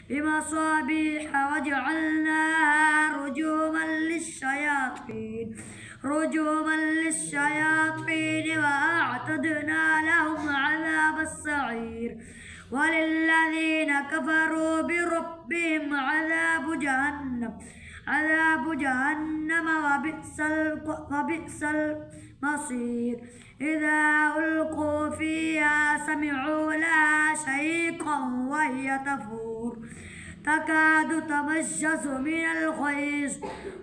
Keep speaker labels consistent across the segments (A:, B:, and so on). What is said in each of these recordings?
A: بمصابيح وجعلناها رجوما للشياطين وأعتدنا لهم عذاب السعير وللذين كفروا بربهم عذاب جهنم وبئس المصير إذا ألقوا فيها سمعوا لها شهيقا وهي تفور تكاد تميز من الغيظ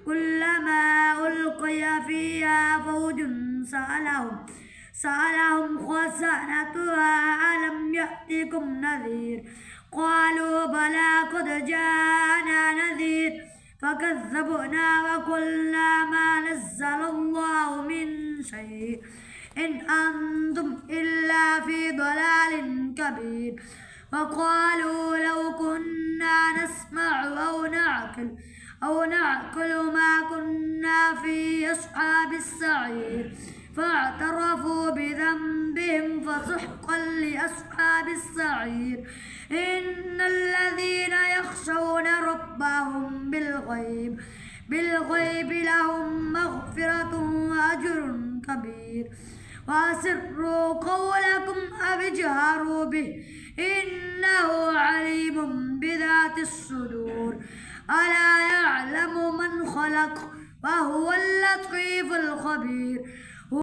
A: كلما ألقي فيها فوج سألهم خزنتها ألم يأتكم نذير قالوا بلى قد جاءنا نذير فكذبنا وقلنا ما نزل الله من شيء إن أنتم إلا في ضلال كبير وقالوا لو كنا نسمع أو نعقل ما كنا في أصحاب السعير فاعترفوا بذنبهم فسحقا لأصحاب السعير إن الذين يخشون ربهم بالغيب لهم مغفرة وأجر كبير وأسروا قولكم أو اجهروا به إنه عليم بذات الصدور ألا يعلم من خلق وهو اللطيف الخبير